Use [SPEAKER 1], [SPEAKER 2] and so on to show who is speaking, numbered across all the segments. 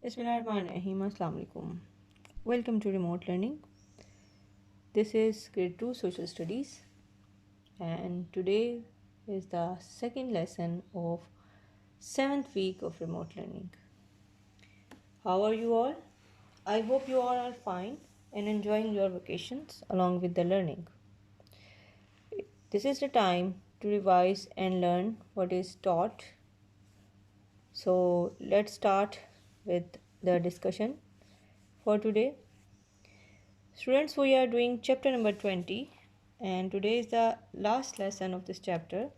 [SPEAKER 1] Bismillahirrahmanirrahim. Assalamu alaikum. Welcome to remote learning. This is grade 2 social studies, and today is the second lesson of 7th week of remote learning. How are you all? I hope you all are fine and enjoying your vacations along with the learning. This is the time to revise and learn what is taught. So let's start with the discussion for today. Students, we are doing chapter number 20 and today is the last lesson of this chapter.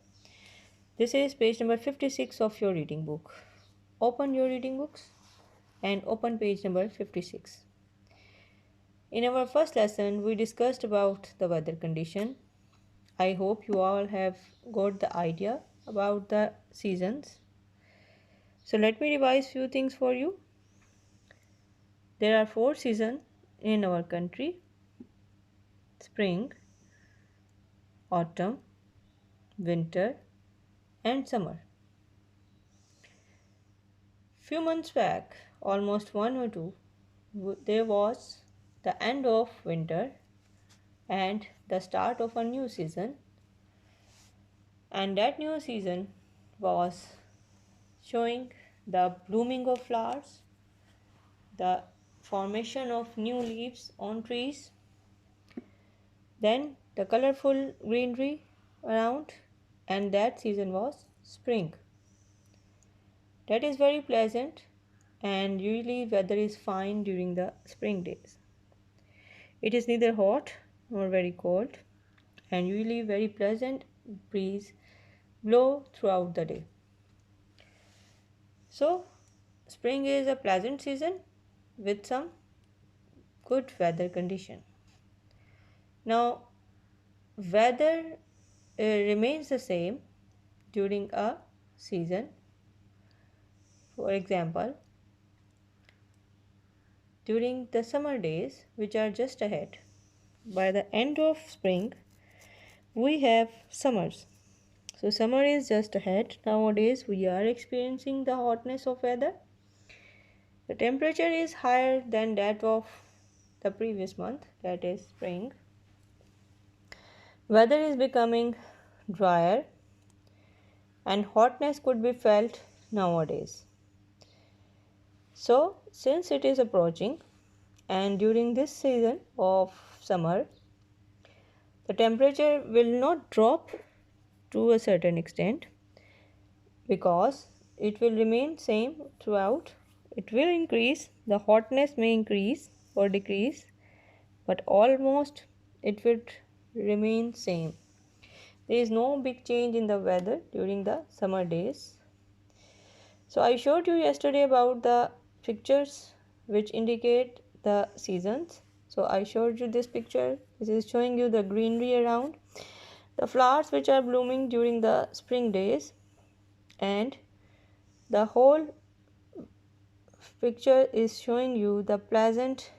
[SPEAKER 1] This is page number 56 of your reading book. Open your reading books and open page number 56. In our first lesson, we discussed about the weather condition. I hope you all have got the idea about the seasons. So let me revise few things for you. There are 4 seasons in our country: spring, autumn, winter, and summer. Few months back, almost 1 or 2, there was the end of winter and the start of a new season, and that new season was showing the blooming of flowers, the formation of new leaves on trees, then the colorful greenery around, and that season was spring. That is very pleasant, and usually weather is fine during the spring days. It is neither hot nor very cold, and usually very pleasant breeze blow throughout the day. So spring is a pleasant season with some good weather condition. Now weather remains the same during a season. For example, during the summer days which are just ahead, by the end of spring we have summers. So summer is just ahead. Nowadays we are experiencing the hotness of weather. The temperature is higher than that of the previous month, that is spring. Weather is becoming drier and hotness could be felt nowadays. So since it is approaching and during this season of summer, the temperature will not drop to a certain extent because it will remain same throughout. It will increase, the hotness may increase or decrease, but almost it would remain same. There is no big change in the weather during the summer days. So I showed you yesterday about the pictures which indicate the seasons. So I showed you this picture. This is showing you the greenery around, the flowers which are blooming during the spring days, and the whole picture is showing you the pleasant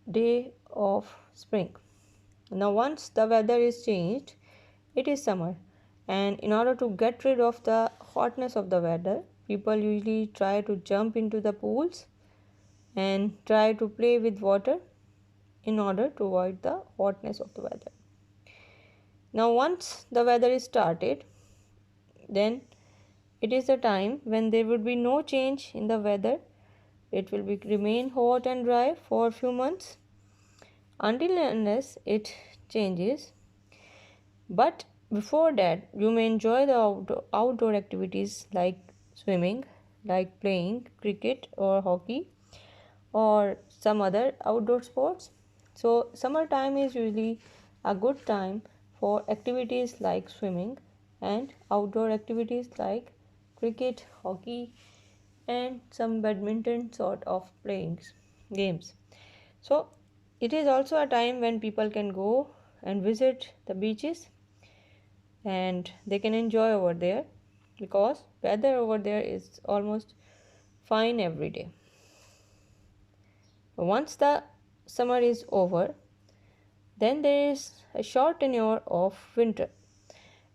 [SPEAKER 1] day of spring. Now once the weather is changed, it is summer, and in order to get rid of the hotness of the weather, people usually try to jump into the pools and try to play with water in order to avoid the hotness of the weather. Now once the weather is started, then it is the time when there would be no change in the weather. It will remain hot and dry for a few months until unless it changes. But before that, you may enjoy the outdoor activities like swimming, like playing cricket or hockey, or some other outdoor sports. So summertime is usually a good time for activities like swimming and outdoor activities like cricket, hockey, and some badminton sort of playing games. So it is also a time when people can go and visit the beaches and they can enjoy over there because weather over there is almost fine every day. Once the summer is over, then there is a short tenure of winter,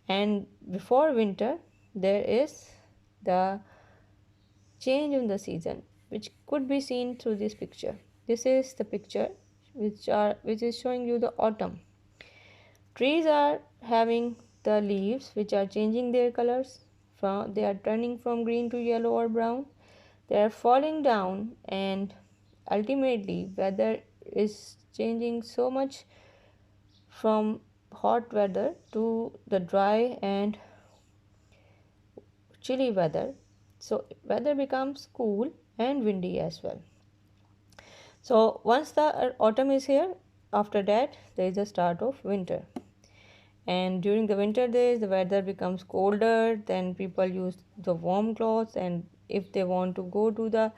[SPEAKER 1] and before winter there is the change in the season. which could be seen through this picture. This is the picture which is showing you the autumn. Trees are having the leaves which are changing their colors. They are turning from green to yellow or brown. They are falling down, and ultimately weather is changing so much from hot weather to the dry and chilly weather. So weather becomes cool and windy as well. So once the autumn is here, after that there is the start of winter. And during the winter days the weather becomes colder, then people use the warm clothes, and if they want to go to the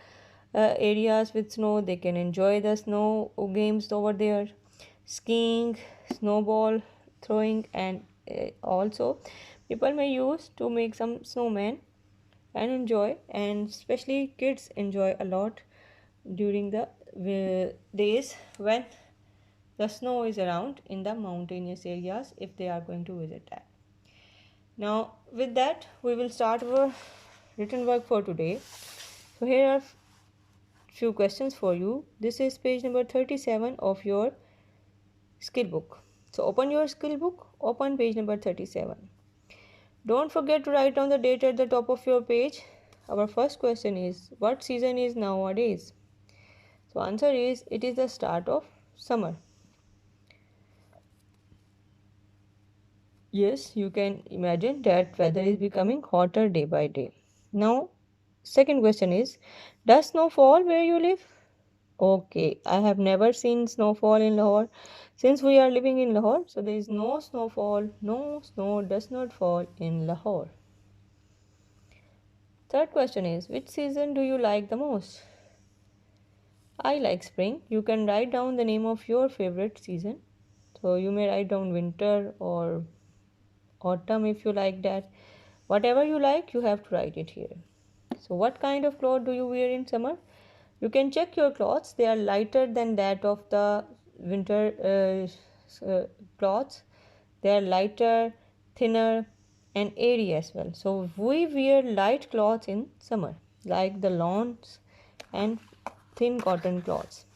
[SPEAKER 1] areas with snow, they can enjoy the snow games over there, skiing, snowball throwing, and also people may use to make some snowmen and enjoy, and especially kids enjoy a lot during the days when the snow is around in the mountainous areas if they are going to visit that. Now with that we will start our written work for today. So here are few questions for you. This is page number 37 of your skill book. So open your skill book, open page number 37. Don't forget to write down the date at the top of your page. Our first question is, what season is nowadays? So answer is, it is the start of summer. Yes, you can imagine that weather is becoming hotter day by day. Now, second question is, does snow fall where you live? Okay, I have never seen snowfall in Lahore. Since we are living in Lahore, so there is no snowfall, no snow does not fall in Lahore. Third question is, which season do you like the most? I like spring. You can write down the name of your favorite season. So you may write down winter or autumn if you like that. Whatever you like, you have to write it here. So what kind of clothes do you wear in summer? You can check your clothes. They are lighter than that of the winter clothes. They are lighter, thinner, and airy as well. So we wear light clothes in summer, like the lawns and thin cotton cloths.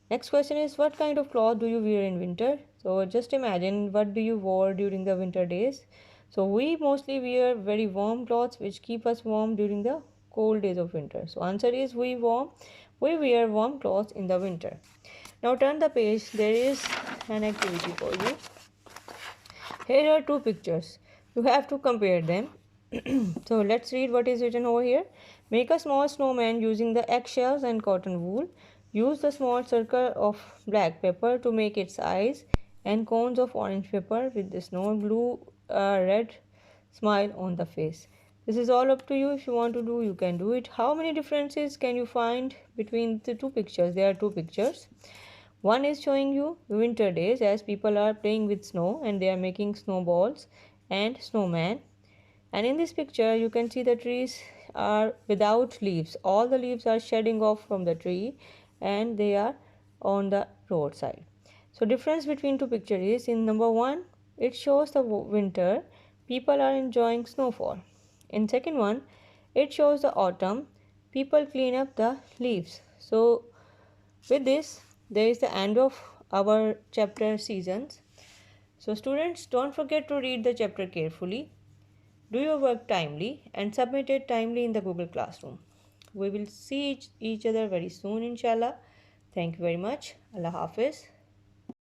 [SPEAKER 1] Next question is, what kind of cloth do you wear in winter? So just imagine, what do you wear during the winter days? So we mostly wear very warm clothes which keep us warm during the cold days of winter. So answer is, we wear warm clothes in the winter. Now turn the page. There is an activity for you. Here are two pictures. You have to compare them. So let's read what is written over here. Make a small snowman using the eggshells and cotton wool. Use the small circle of black pepper to make its eyes, and cones of orange pepper with the snow glue a red smile on the face. This is all up to you. If you want to do, you can do it. How many differences can you find between the two pictures? There are two pictures. One is showing you winter days as people are playing with snow and they are making snowballs and snowman. And in this picture you can see the trees are without leaves. All the leaves are shedding off from the tree and they are on the roadside. So difference between two pictures is, in number one it shows the winter, people are enjoying snowfall. In second one it shows the autumn, people clean up the leaves. So with this there is the end of our chapter seasons. So students, don't forget to read the chapter carefully, do your work timely, and submit it timely in the Google Classroom. We will see each other very soon, inshallah. Thank you very much. Allah Hafiz.